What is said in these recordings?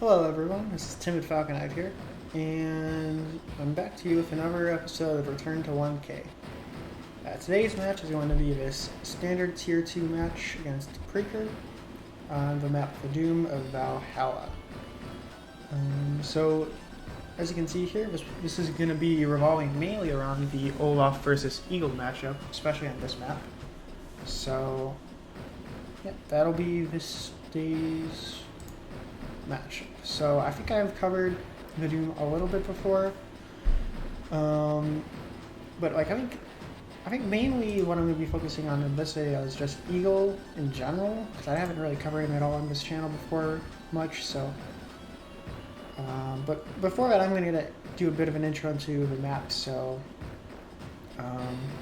Hello everyone, this is Timid Falconite here, and I'm back to you with another episode of Return to 1K. Today's match is going to be this standard Tier 2 match against Preaker on the map The Doom of Valhalla. So, as you can see here, this is going to be revolving mainly around the Olaf versus Eagle matchup, especially on this map. So, yeah, that'll be this day's match. So I think I've covered the Doom a little bit before, but like I think mainly what I'm going to be focusing on in this video is just Eagle in general, because I haven't really covered him at all on this channel before much. So, but before that, I'm going to do a bit of an intro into the map. So,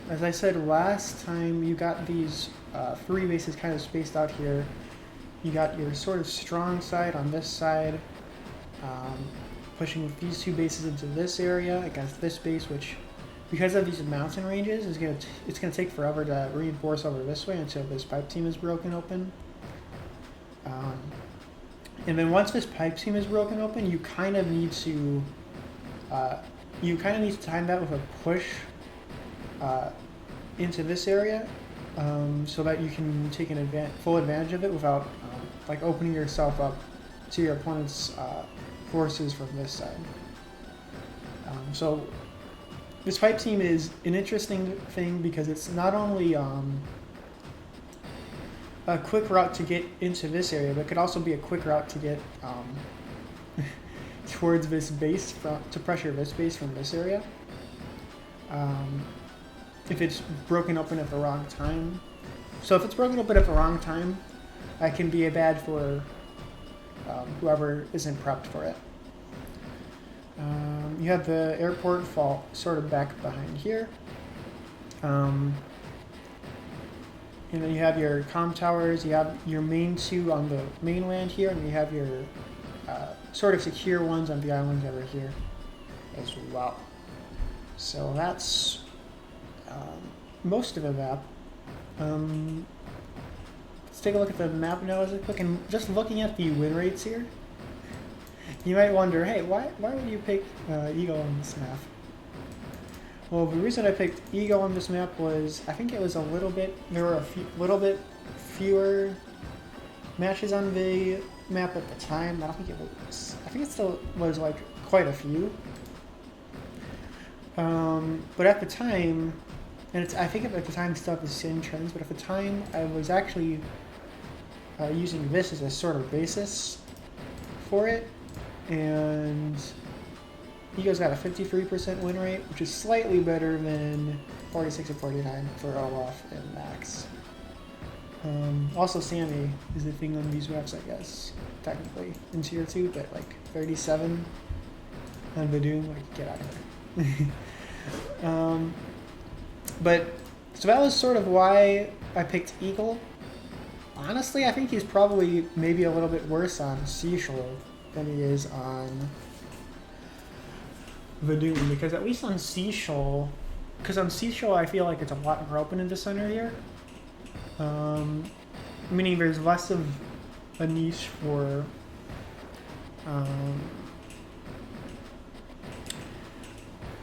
as I said last time, you got these three bases kind of spaced out here. You got your sort of strong side on this side, pushing these two bases into this area against this base, which, because of these mountain ranges, it's gonna take forever to reinforce over this way until this pipe seam is broken open. And then once this pipe seam is broken open, you kind of need to time that with a push into this area, so that you can take full advantage of it without like opening yourself up to your opponent's forces from this side. So this pipe seam is an interesting thing because it's not only a quick route to get into this area, but it could also be a quick route to get towards this base, to pressure this base from this area. If it's broken open at the wrong time. So if it's broken open at the wrong time, that can be bad for whoever isn't prepped for it. You have the airport fault sort of back behind here. And then you have your comm towers, you have your main two on the mainland here, and you have your sort of secure ones on the islands over here as well. So that's most of the map. Let's take a look at the map now as a quick, and just looking at the win rates here, you might wonder, hey, why would you pick Eagle on this map? Well, the reason I picked Eagle on this map was I think it was there were a little bit fewer matches on the map at the time. I think it still was like quite a few. But at the time, and I think at the time stuff is seeing trends, but at the time I was actually using this as a sort of basis for it, and Eagle's got a 53% win rate, which is slightly better than 46 and 49 for Olaf and Max. Also, Sammy is the thing on these maps, I guess, technically, in Tier 2, but like 37 on the Doom, like, get out of here. But, so that was sort of why I picked Eagle. Honestly, I think he's probably maybe a little bit worse on Seashore than he is on the Doom, because at least on Seashore, I feel like it's a lot more open in the center here. Meaning there's less of a niche for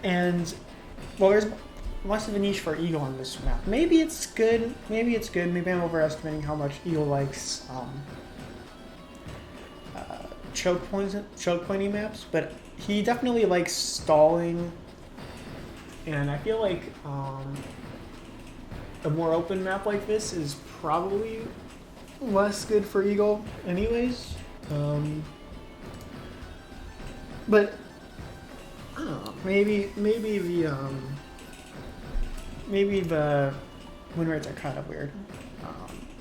there's less of a niche for Eagle on this map. Maybe it's good. Maybe I'm overestimating how much Eagle likes choke pointy maps, but he definitely likes stalling, and I feel like a more open map like this is probably less good for Eagle anyways. But I don't know, maybe the win rates are kind of weird,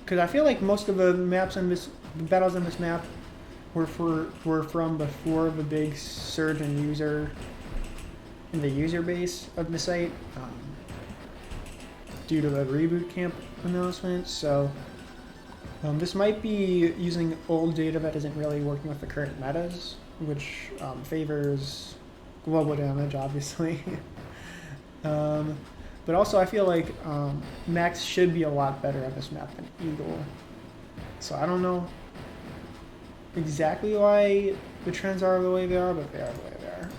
because I feel like most of the battles on this map were from before the big surge in the user base of the site, due to the reboot camp announcement. So this might be using old data that isn't really working with the current metas, which favors global damage, obviously. But also, I feel like Max should be a lot better at this map than Eagle. So I don't know. exactly why the trends are the way they are, but they are the way they are.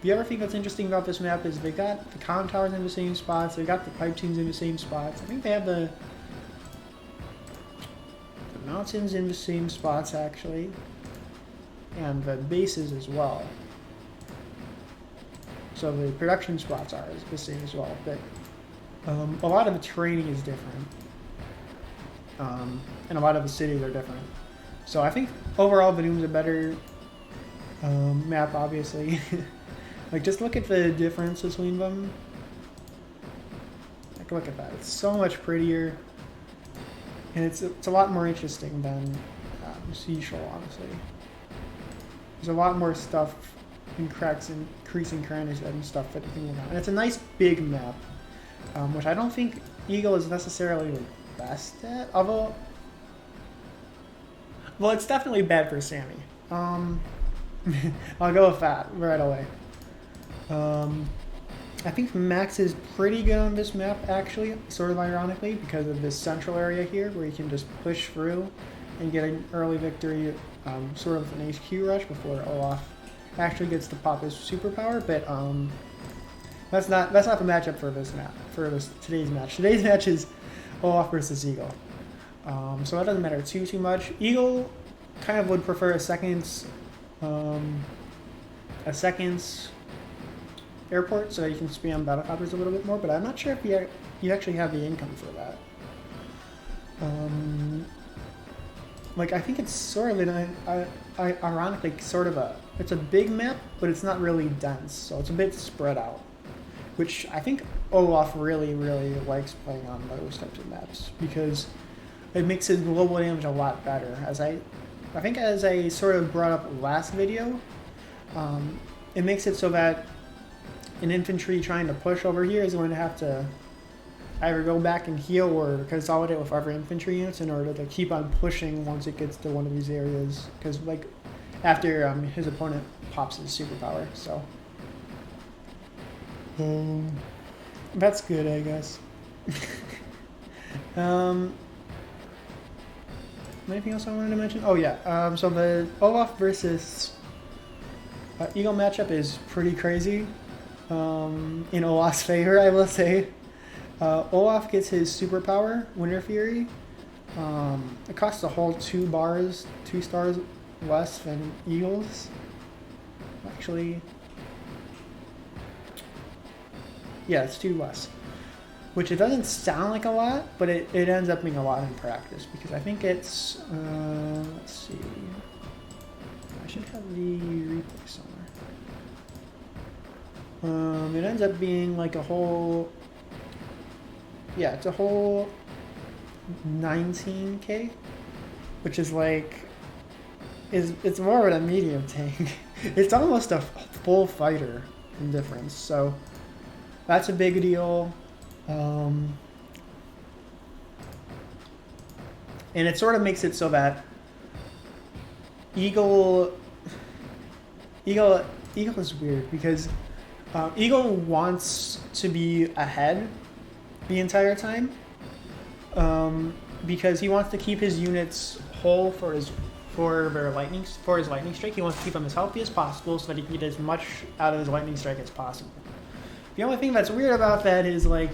The other thing that's interesting about this map is they got the con towers in the same spots, they got the pipe teams in the same spots. I think they have the mountains in the same spots actually, and the bases as well. So the production spots are the same as well, but a lot of the training is different, and a lot of the cities are different. So I think overall Vanoom's a better map, obviously. Like, just look at the difference between them. Like, look at that. It's so much prettier. And it's a lot more interesting than Seashore, honestly. There's a lot more stuff in cracks and crease and crannies and stuff that you can look at. And it's a nice big map, which I don't think Eagle is necessarily the best at. Although, well, it's definitely bad for Sammy. I'll go with that right away. I think Max is pretty good on this map, actually, sort of ironically, because of this central area here where you can just push through and get an early victory, sort of an HQ rush before Olaf actually gets to pop his superpower. But that's not the matchup for this map, today's match. Today's match is Olaf versus Eagle. So that doesn't matter too much. Eagle kind of would prefer a seconds airport, so you can spam battle hoppers a little bit more, but I'm not sure if you actually have the income for that. Like, I think it's sort of ironically sort of it's a big map, but it's not really dense, so it's a bit spread out, which I think Olaf really likes playing on those types of maps because it makes his global damage a lot better. As I think as I sort of brought up last video, it makes it so that an infantry trying to push over here is going to have to either go back and heal or consolidate with other infantry units in order to keep on pushing once it gets to one of these areas. Because, like, after his opponent pops his superpower, so that's good, I guess. Anything else I wanted to mention? Oh yeah, so the Olaf versus Eagle matchup is pretty crazy. In Olaf's favor, I will say. Olaf gets his superpower, Winter Fury. It costs a whole 2 stars less than Eagle's. Actually, yeah, it's 2 less. Which it doesn't sound like a lot, but it ends up being a lot in practice because I think it's, let's see. I should have the replay somewhere. It ends up being like a whole, yeah, it's a whole 19k, which is like, it's more of a medium tank. It's almost a full fighter in difference, so that's a big deal. And it sort of makes it so that Eagle is weird because Eagle wants to be ahead the entire time because he wants to keep his units whole for his lightning strike. He wants to keep them as healthy as possible so that he can get as much out of his lightning strike as possible. The only thing that's weird about that is, like,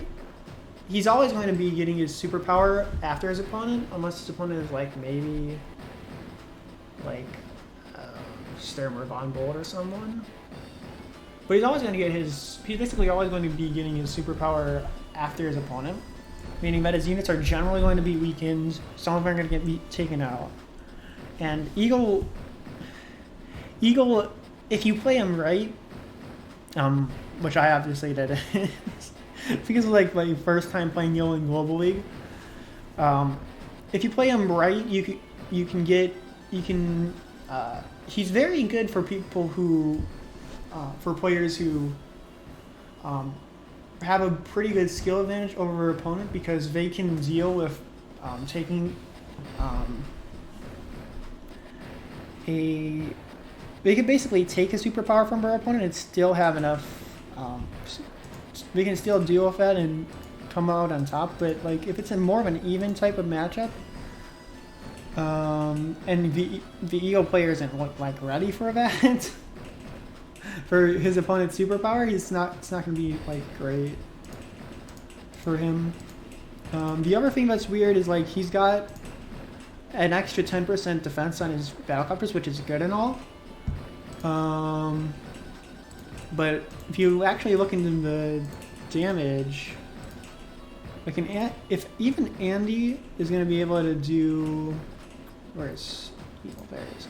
he's always going to be getting his superpower after his opponent, unless his opponent is like maybe like Sturm or Von Bolt or someone. But he's always going to get he's basically always going to be getting his superpower after his opponent, meaning that his units are generally going to be weakened, some of them are going to get taken out. And Eagle, if you play him right, which I obviously did, because of like my first time playing Eagle in Global League, if you play him right, he's very good for people who, for players who have a pretty good skill advantage over their opponent because they can deal with taking they can basically take a superpower from their opponent and still have enough. They can still deal with that and come out on top. But like if it's in more of an even type of matchup, And the Eagle player isn't like ready for that. For his opponent's superpower, it's not going to be like great for him. The other thing that's weird is like he's got an extra 10% defense on his battlecopters, which is good and all. But if you actually look into the damage, like if even Andy is going to be able to do, where is Eagle? There it is.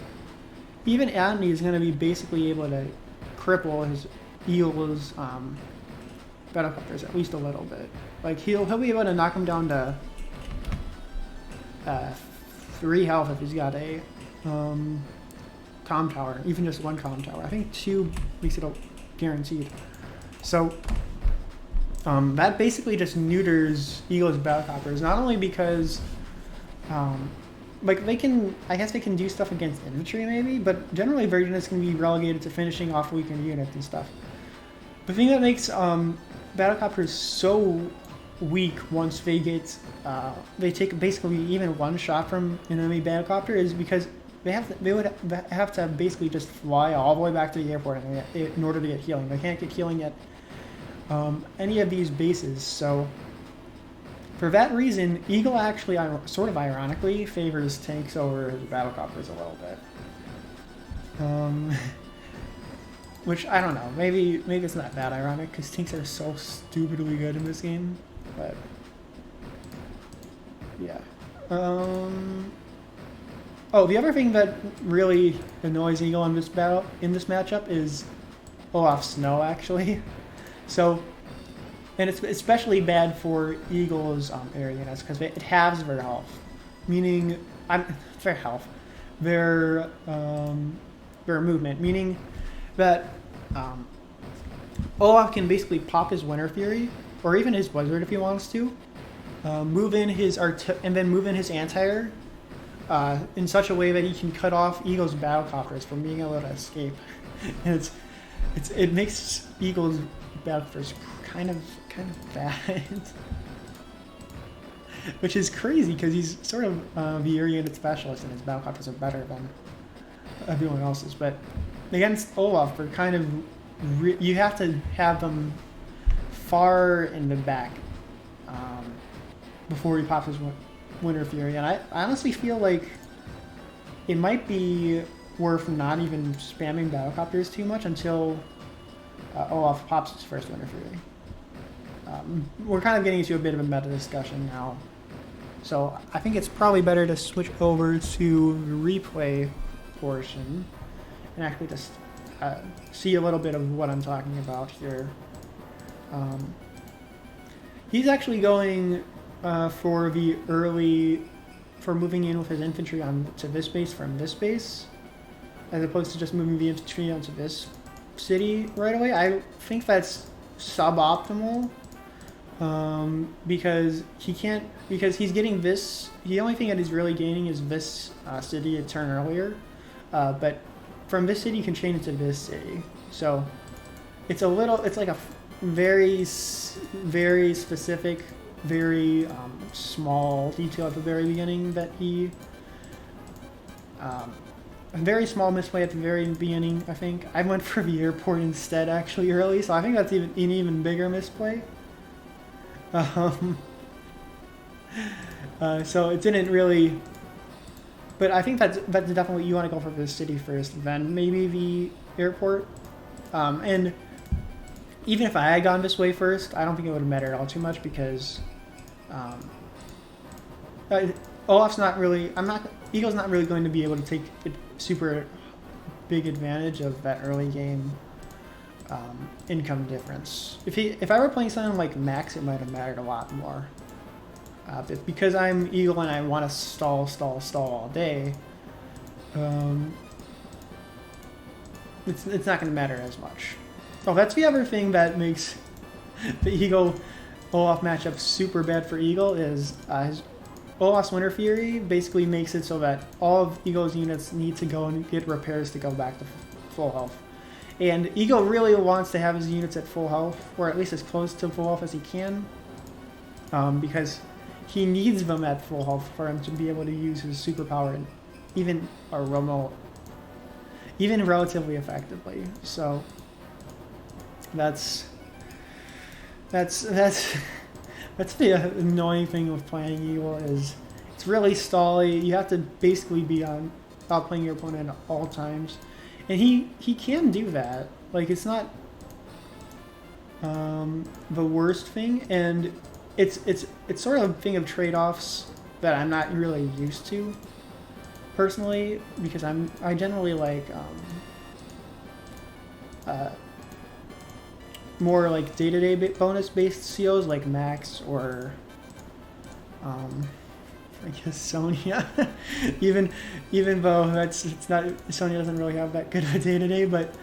Even Andy is going to be basically able to cripple his Eagle's battlecopters at least a little bit. Like he'll be able to knock him down to 3 health if he's got a comm tower, even just 1 comm tower. I think 2 makes it guaranteed. So that basically just neuters Eagle's battlecopters, not only because like they can, I guess they can do stuff against infantry maybe, but generally their units can be relegated to finishing off weakened units and stuff. The thing that makes battlecopters so weak once they get they take basically even 1 shot from an enemy battlecopter is because they would have to basically just fly all the way back to the airport in order to get healing. They can't get healing at any of these bases. So for that reason, Eagle actually sort of ironically favors tanks over his battlecopters a little bit. Which I don't know. Maybe it's not that ironic because tanks are so stupidly good in this game. But yeah. Oh, the other thing that really annoys Eagle in this matchup is Olaf Snow, actually. So, and it's especially bad for Eagle's area units because it halves their health, meaning their health, their movement, meaning that Olaf can basically pop his Winter Fury or even his Blizzard if he wants to, move in his and then move in his anti-air. In such a way that he can cut off Eagle's battlecopters from being able to escape. And it makes Eagle's battlecopters kind of bad. Which is crazy because he's sort of the area unit specialist and his battlecopters are better than everyone else's. But against Olaf, they're kind of you have to have them far in the back before he pops his Winter Fury, and I honestly feel like it might be worth not even spamming battlecopters too much until Olaf pops his first Winter Fury. We're kind of getting into a bit of a meta discussion now, so I think it's probably better to switch over to the replay portion and actually just see a little bit of what I'm talking about here. He's actually going for moving in with his infantry to this base from this base, as opposed to just moving the infantry onto this city right away. I think that's suboptimal because he's getting this. The only thing that he's really gaining is this city a turn earlier, but from this city you can change it to this city. So it's like a very specific, very small detail at the very beginning that he a very small misplay at the very beginning. I think I went for the airport instead actually early, so I think that's an even bigger misplay. So it didn't really, but I think that's definitely, you want to go for the city first, then maybe the airport. And even if I had gone this way first, I don't think it would have mattered all too much because Olaf's not really, Eagle's not really going to be able to take a super big advantage of that early game income difference. If I were playing something like Max, it might have mattered a lot more. But because I'm Eagle and I want to stall all day, it's not going to matter as much. Oh, that's the other thing that makes the Eagle-Olaf matchup super bad for Eagle is his Olaf's Winter Fury basically makes it so that all of Eagle's units need to go and get repairs to go back to full health. And Eagle really wants to have his units at full health, or at least as close to full health as he can, because he needs them at full health for him to be able to use his superpower and even relatively effectively. So that's the annoying thing with playing Eagle is it's really stally. You have to basically be outplaying your opponent at all times, and he can do that. Like, it's not the worst thing, and it's sort of a thing of trade-offs that I'm not really used to personally, because I generally like more like day-to-day bonus based COs like Max or I guess Sonya. even though it's not, Sonya doesn't really have that good of a day-to-day, but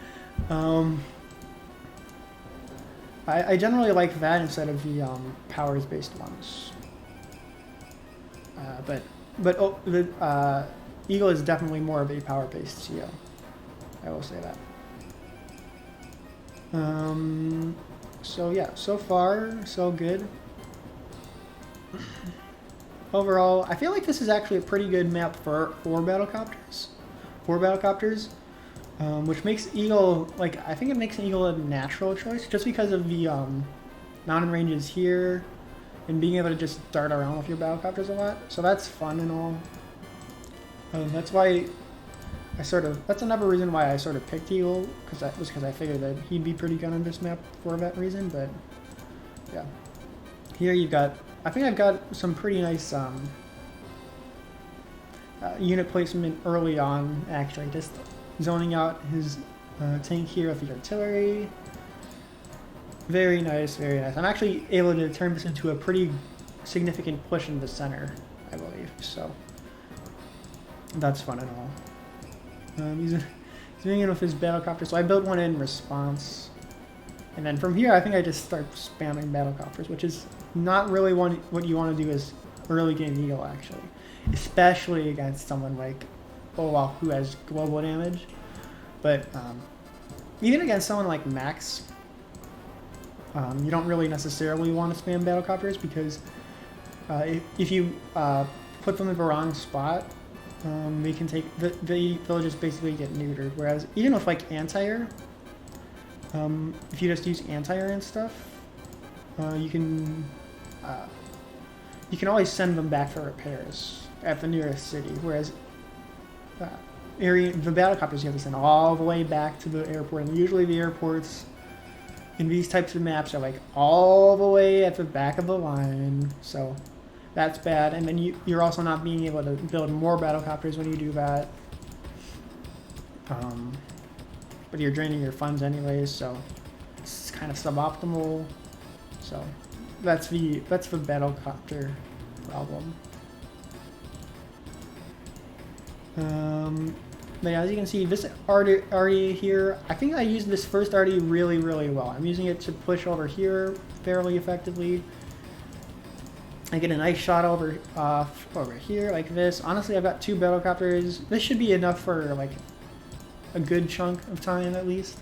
I generally like that instead of the powers based ones. But the Eagle is definitely more of a power based CO. I will say that. So yeah, so far so good. Overall, I feel like this is actually a pretty good map for battlecopters. Which makes Eagle, like, I think it makes Eagle a natural choice just because of the mountain ranges here and being able to just dart around with your battlecopters a lot. So that's fun and all. That's why that's another reason why I sort of picked Eagle, because I figured that he'd be pretty good on this map for that reason. But yeah, here you've got, I think I've got some pretty nice unit placement early on, actually, just zoning out his tank here with the artillery. Very nice, very nice. I'm actually able to turn this into a pretty significant push in the center, I believe, so that's fun and all. He's doing it with his battlecopter, so I built one in response. And then from here, I think I just start spamming battlecopters, which is not really what you want to do as early game Eagle, actually. Especially against someone like Olaf, who has global damage. But even against someone like Max, you don't really necessarily want to spam battlecopters, because if you put them in the wrong spot, they can take they'll just basically get neutered. Whereas even with like anti-air, if you just use anti-air and stuff, you can always send them back for repairs at the nearest city. Whereas the battlecopters you have to send all the way back to the airport, and usually the airports in these types of maps are like all the way at the back of the line, so that's bad. And then you're also not being able to build more battlecopters when you do that. But you're draining your funds anyways, so it's kind of suboptimal. So that's the battlecopter problem. But yeah, as you can see, this RD here, I think I used this first RD really, really well. I'm using it to push over here fairly effectively. I get a nice shot over here like this. Honestly, I've got 2 battlecopters. This should be enough for like a good chunk of time at least.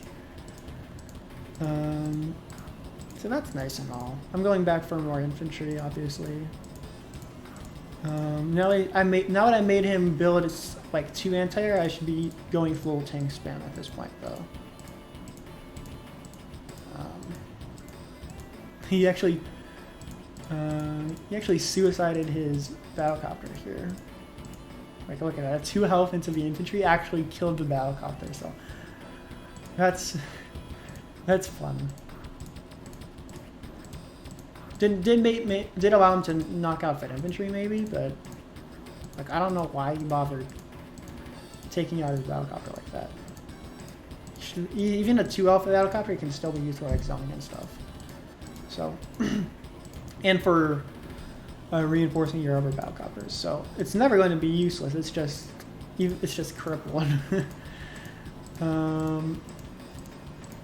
So that's nice and all. I'm going back for more infantry, obviously. Now that I made him build like 2 anti-air, I should be going full tank spam at this point, though. He actually suicided his battlecopter here. Like, look at that. 2 health into the infantry actually killed the battlecopter, so that's fun. Did allow him to knock out that infantry maybe, but like, I don't know why he bothered taking out his battlecopter like that. Even a 2 alpha battlecopter can still be used for like zoning and stuff. So, and for reinforcing your other battlecopters. So it's never going to be useless. It's just crippled. But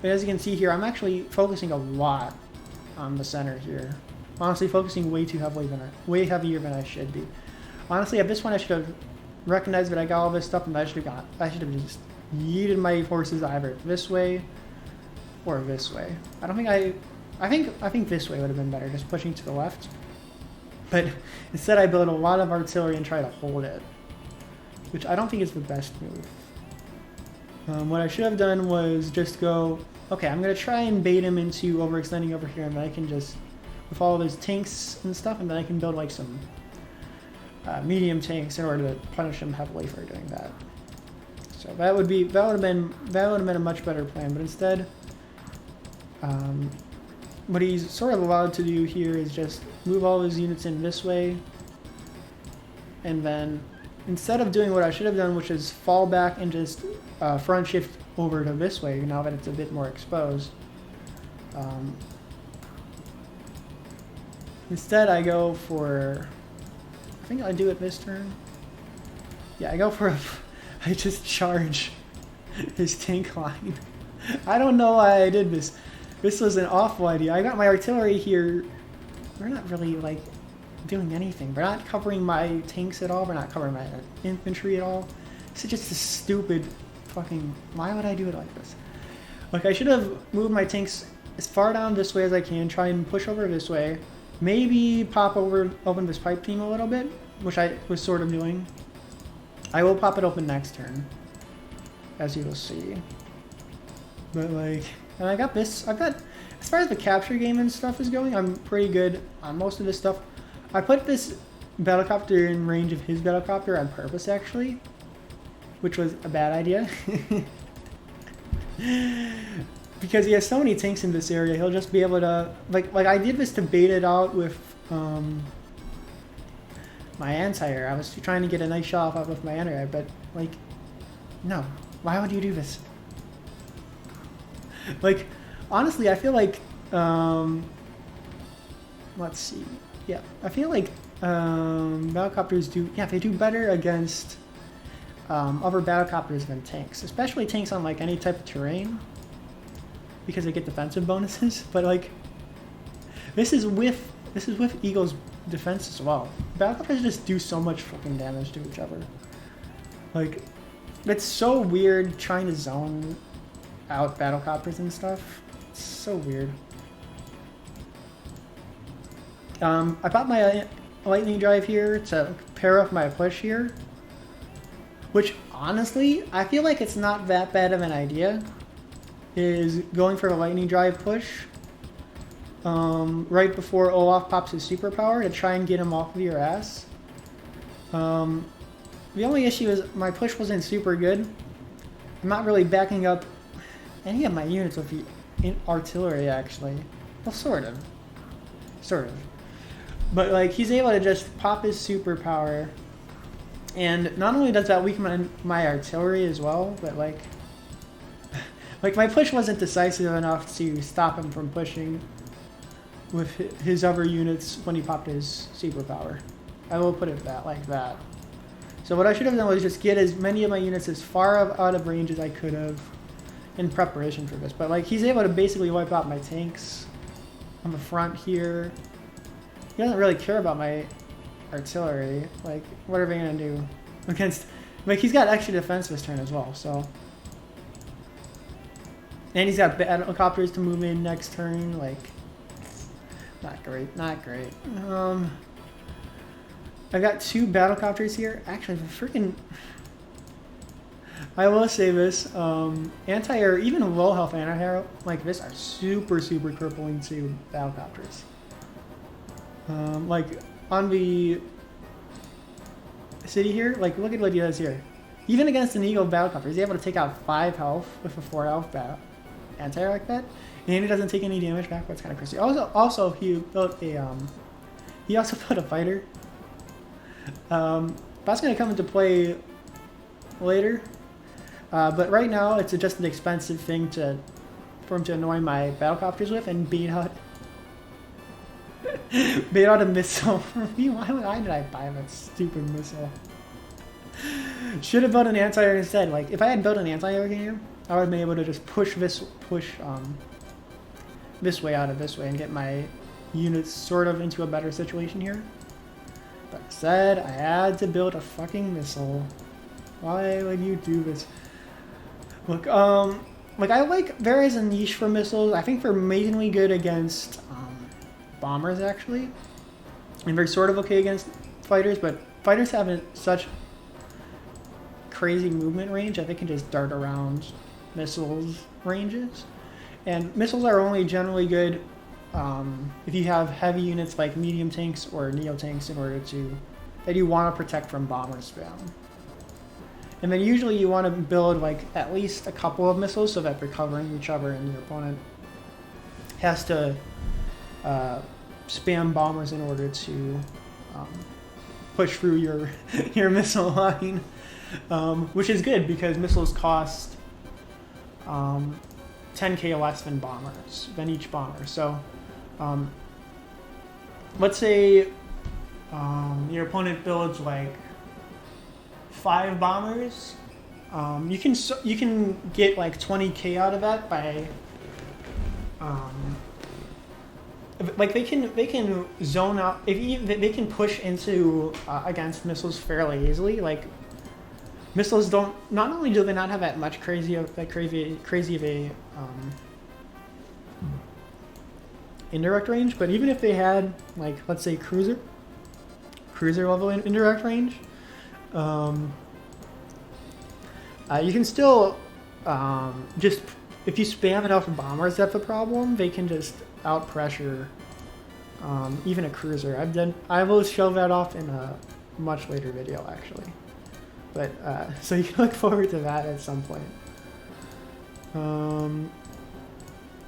as you can see here, I'm actually focusing a lot on the center here. Honestly, focusing way heavier than I should be. Honestly, at this point, I should have recognized that I got all this stuff, and I should have just yeeted my forces either this way or this way. I think this way would have been better, just pushing to the left. But instead I build a lot of artillery and try to hold it, which I don't think is the best move. What I should have done was just go, okay, I'm going to try and bait him into overextending over here, and then I can just, with all of his tanks and stuff, and then I can build like some medium tanks in order to punish him heavily for doing that. So that would have been a much better plan, but instead, what he's sort of allowed to do here is just move all his units in this way, and then instead of doing what I should have done, which is fall back and just front shift over to this way, now that it's a bit more exposed. Instead, I go for, I think I do it this turn. Yeah, I go for I just charge his tank line. I don't know why I did this. This was an awful idea. I got my artillery here. We're not really like doing anything. We're not covering my tanks at all. We're not covering my infantry at all. This is just a stupid fucking, why would I do it like this? Like, I should have moved my tanks as far down this way as I can, try and push over this way, maybe open this pipe team a little bit, which I was sort of doing. I will pop it open next turn, as you will see. But like, and I've got, as far as the capture game and stuff is going, I'm pretty good on most of this stuff. I put this battlecopter in range of his battlecopter on purpose, actually, which was a bad idea. Because he has so many tanks in this area, he'll just be able to, like I did this to bait it out with my anti-air. I was trying to get a nice shot off with my anti-air, but like, no. Why would you do this? Like, honestly, I feel like, let's see. Yeah, I feel like battlecopters they do better against other battlecopters than tanks, especially tanks on like any type of terrain, because they get defensive bonuses. But like, this is with Eagle's defense as well. Battlecopters just do so much fucking damage to each other. Like, it's so weird trying to zone out battlecopters and stuff. It's so weird. I bought my lightning drive here to pair off my push here, which honestly, I feel like it's not that bad of an idea, is going for a lightning drive push right before Olaf pops his superpower to try and get him off of your ass. The only issue is my push wasn't super good. I'm not really backing up any of my units with the artillery, actually. Well, sort of. But like, he's able to just pop his superpower, and not only does that weaken my artillery as well, but like my push wasn't decisive enough to stop him from pushing with his other units when he popped his superpower. I will put it like that. So what I should have done was just get as many of my units as far out of range as I could have in preparation for this. But like, he's able to basically wipe out my tanks on the front here. He doesn't really care about my artillery. Like, what are they gonna do against? Like, he's got extra defense this turn as well. So, and he's got helicopters to move in next turn. Like, not great. I've got 2 battlecopters here. Actually, the freaking, I will say this, anti-air, even low health anti-air like this are super crippling to battlecopters. Like, on the city here, like, look at what he does here. Even against an Eagle battlecopter, he's able to take out 5 health with a 4 health anti-air like that, and he doesn't take any damage back. That's kind of crazy. Also, he built a, he also put a fighter. That's going to come into play later, but right now it's just an expensive thing for him to annoy my battlecopters with and bait out a missile for me. Why did I buy that stupid missile? Should have built an anti-air instead. Like, if I had built an anti-air here, I would have been able to just push this way out of this way and get my units sort of into a better situation here. But instead, I had to build a fucking missile. Why would you do this? Look, like, there is a niche for missiles. I think they're amazingly good against bombers, actually. and very sort of okay against fighters, but fighters have such crazy movement range that they can just dart around missiles ranges. And missiles are only generally good if you have heavy units like medium tanks or neo tanks that you want to protect from bomber spam. And then usually you want to build like at least a couple of missiles so that they're covering each other and your opponent has to spam bombers in order to push through your missile line, which is good because missiles cost 10k less than each bomber. So let's say your opponent builds like 5 bombers. You can get like 20k out of that by like they can zone out they can push into against missiles fairly easily. Like missiles not only do they not have that much crazy of a indirect range, but even if they had like let's say cruiser level indirect range, you can still just if you spam it off of bombers, that's the problem. They can just out pressure even a cruiser. I will show that off in a much later video actually, but so you can look forward to that at some point.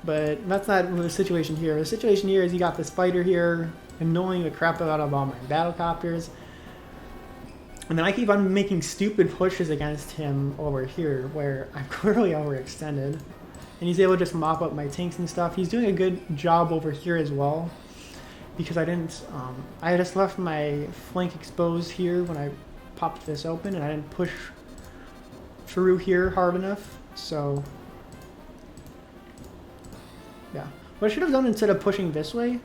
But that's not the situation here. The situation here is you got this fighter here annoying the crap out of all my battlecopters, and then I keep on making stupid pushes against him over here where I'm clearly overextended, and he's able to just mop up my tanks and stuff. He's doing a good job over here as well because I didn't. I just left my flank exposed here when I popped this open, and I didn't push through here hard enough. So yeah, what I should have done instead of pushing this way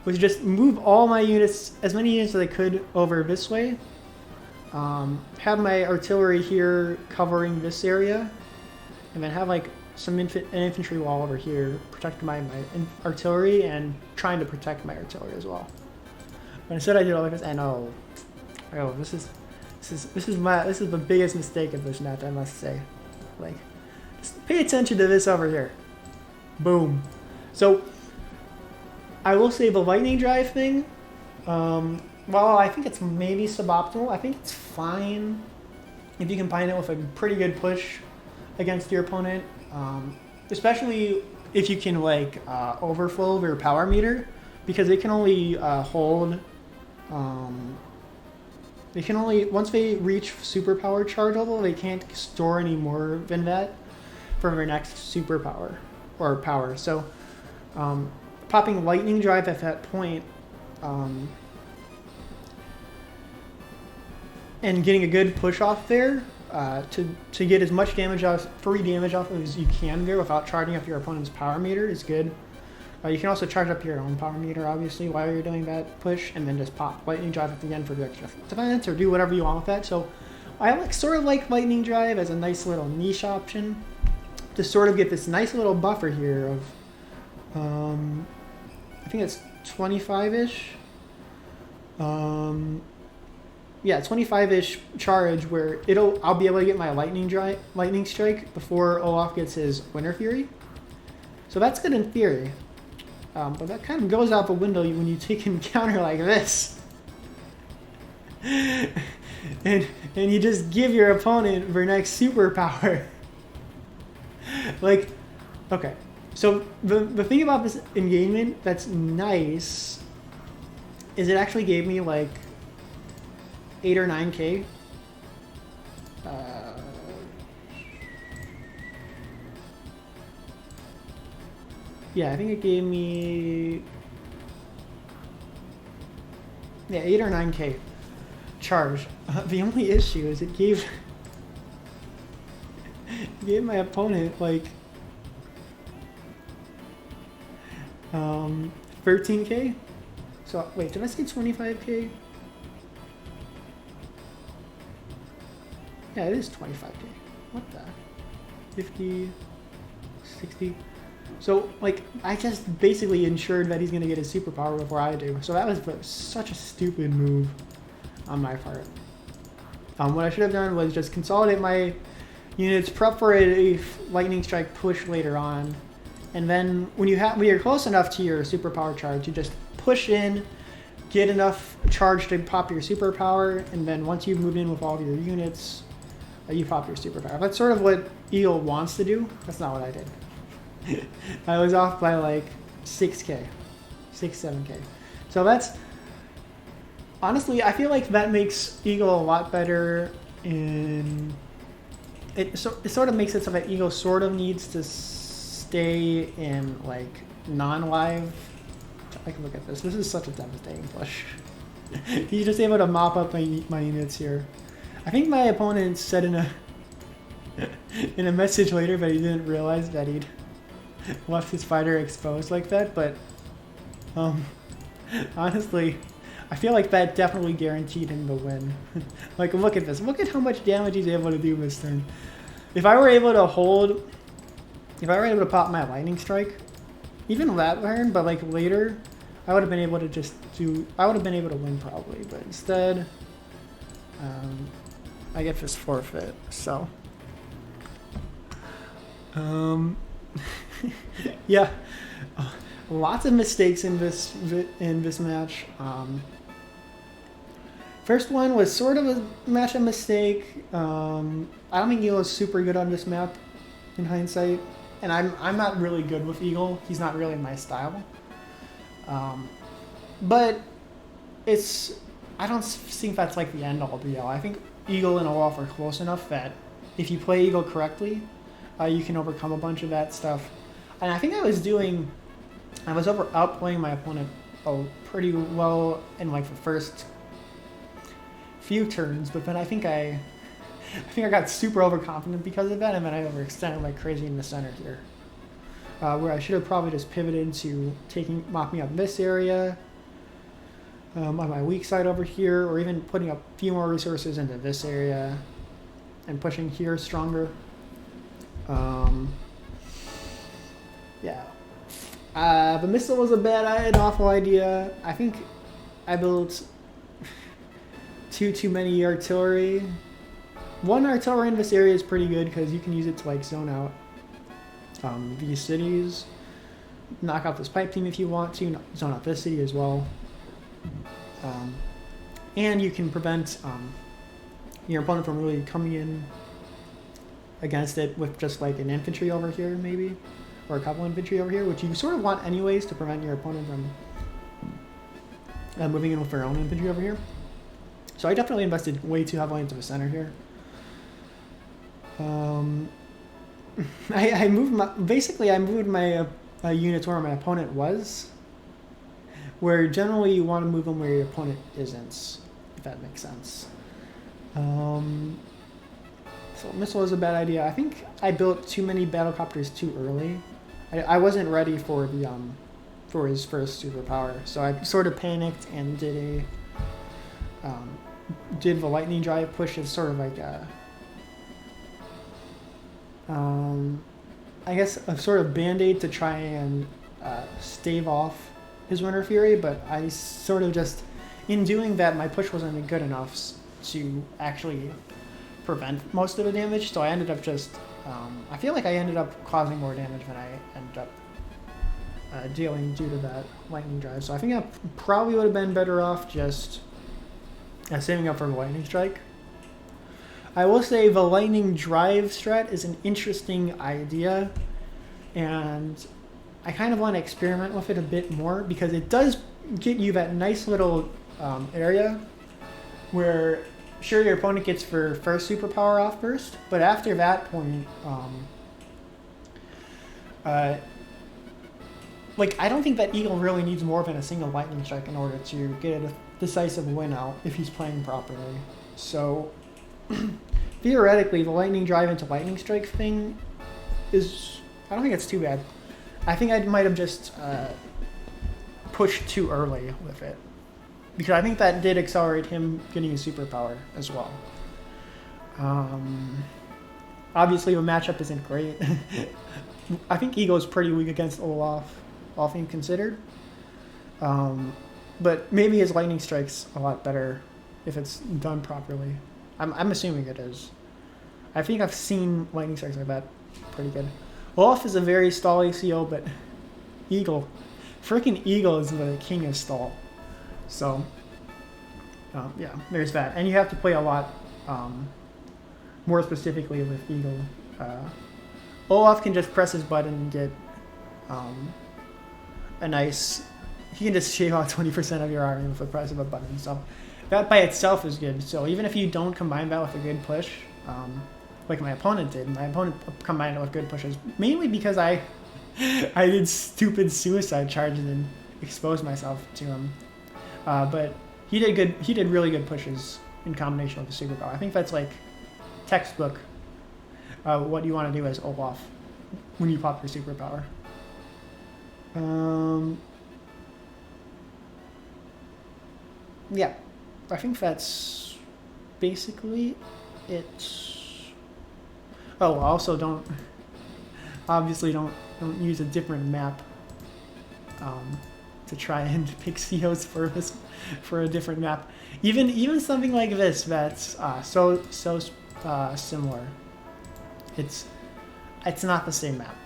was just move all my units, as many units as I could, over this way. Have my artillery here covering this area, and then have like an infantry wall over here protecting my artillery and trying to protect my artillery as well. But instead I did all this, and this is the biggest mistake of this net, I must say. Like, just pay attention to this over here. Boom. So I will say the lightning drive thing, well, I think it's maybe suboptimal. I think it's fine if you combine it with a pretty good push against your opponent, especially if you can like overflow their power meter, because they can only hold. They can only, once they reach superpower charge level, they can't store any more than that for their next superpower or power. So popping lightning drive at that point and getting a good push off there to get as much damage off, free damage off as you can there without charging up your opponent's power meter is good. You can also charge up your own power meter, obviously, while you're doing that push, and then just pop lightning drive at the end for the extra defense, or do whatever you want with that. So I sort of like lightning drive as a nice little niche option to sort of get this nice little buffer here of, I think it's 25-ish. Yeah, 25-ish charge where I'll be able to get my lightning strike before Olaf gets his Winter Fury. So that's good in theory. But that kind of goes out the window when you take an encounter like this. and you just give your opponent their next superpower. Like, okay. So the thing about this engagement that's nice is it actually gave me like 8 or 9k. Yeah, I think it gave me 8 or 9k charge. The only issue is it gave my opponent like 13k. So wait, did I say 25k? Yeah, it is 25k. What the? 50, 60. So, like, I just basically ensured that he's going to get his superpower before I do. So that was such a stupid move on my part. What I should have done was just consolidate my units, prep for a lightning strike push later on, and then when you're close enough to your superpower charge, you just push in, get enough charge to pop your superpower, and then once you've moved in with all of your units, you pop your superpower. That's sort of what Eagle wants to do. That's not what I did. I was off by like 6k, 7k. So that's, honestly, I feel like that makes Eagle a lot better in, it sort of makes it so that Eagle sort of needs to stay in like non-live. I can look at this. This is such a devastating push. He's just able to mop up my units here. I think my opponent said in a message later that he didn't realize that he'd left his fighter exposed like that, but honestly, I feel like that definitely guaranteed him the win. Like, look at this. Look at how much damage he's able to do this turn. If I were able to pop my lightning strike, even that turn, but like later, I would have been able to win probably, but instead, I get this forfeit, so. Yeah, lots of mistakes in this match. First one was sort of a matchup mistake. I don't think Eagle is super good on this map in hindsight, and I'm not really good with Eagle. He's not really my style. But I don't think that's like the end all be all. I think Eagle and Olaf are close enough that if you play Eagle correctly, you can overcome a bunch of that stuff. And I think I was outplaying my opponent pretty well in like the first few turns, but then I think I got super overconfident because of that, and then I overextended like crazy in the center here, where I should have probably just pivoted to mopping up this area on my weak side over here, or even putting a few more resources into this area and pushing here stronger. Yeah. The missile was an awful idea. I think I built too many artillery. One artillery in this area is pretty good because you can use it to like zone out these cities, knock out this pipe team if you want to, zone out this city as well, and you can prevent your opponent from really coming in against it with just like an infantry over here maybe, or a couple infantry over here, which you sort of want anyways to prevent your opponent from moving in with their own infantry over here. So I definitely invested way too heavily into the center here. I moved my units where my opponent was, where generally you want to move them where your opponent isn't, if that makes sense. So missile is a bad idea. I think I built too many battlecopters too early. I wasn't ready for for his first superpower, so I sort of panicked and did the lightning drive push as sort of like I guess a sort of band-aid to try and stave off his Winter Fury, but I sort of just, in doing that, my push wasn't good enough to actually prevent most of the damage, so I ended up just, I feel like I ended up causing more damage than I ended up dealing due to that lightning drive. So I think I probably would have been better off just saving up for the lightning strike. I will say the lightning drive strat is an interesting idea, and I kind of want to experiment with it a bit more because it does get you that nice little area where, sure, your opponent gets their first superpower off first, but after that point, like, I don't think that Eagle really needs more than a single lightning strike in order to get a decisive win out if he's playing properly. So theoretically, the lightning drive into lightning strike thing is, I don't think it's too bad. I think I might have just pushed too early with it, because I think that did accelerate him getting a superpower as well. Obviously, the matchup isn't great. I think Eagle is pretty weak against Olaf, all things considered. But maybe his Lightning Strike's a lot better if it's done properly. I'm assuming it is. I think I've seen Lightning Strikes like that pretty good. Olaf is a very stall ACO, but Eagle, freaking Eagle is the king of stall. So, yeah, there's that. And you have to play a lot more specifically with Eagle. Olaf can just press his button and get a nice... He can just shave off 20% of your army with the press of a button. So that by itself is good. So even if you don't combine that with a good push, like my opponent did, my opponent combined it with good pushes, mainly because I did stupid suicide charges and exposed myself to him. But he did good. He did really good pushes in combination with the superpower. I think that's like textbook what you want to do as Olaf when you pop your superpower. Yeah, I think that's basically it. Oh, also don't use a different map to try and pick COs for a different map. Even something like this that's so similar. It's not the same map.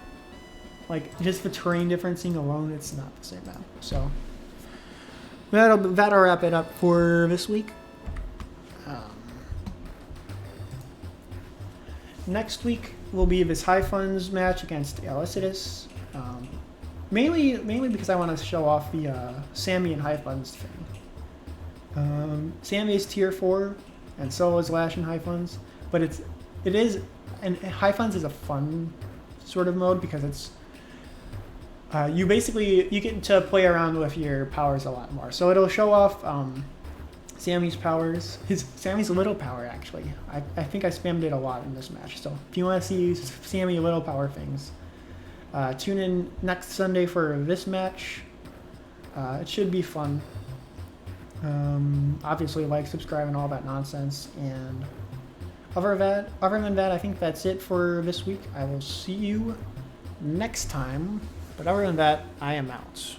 Like just the terrain differencing alone, it's not the same map. So that'll wrap it up for this week. Next week will be this high funds match against Elicitus. Mainly because I want to show off the Sammy and high funds thing. Sammy is tier 4, and so is Lash and high funds. But and high funds is a fun sort of mode because it's you get to play around with your powers a lot more. So it'll show off Sammy's powers, Sammy's little power actually. I think I spammed it a lot in this match. So if you want to see Sammy little power things, tune in next Sunday for this match. It should be fun. Obviously like, subscribe, and all that nonsense. And other than that, I think that's it for this week. I will see you next time. But other than that, I am out.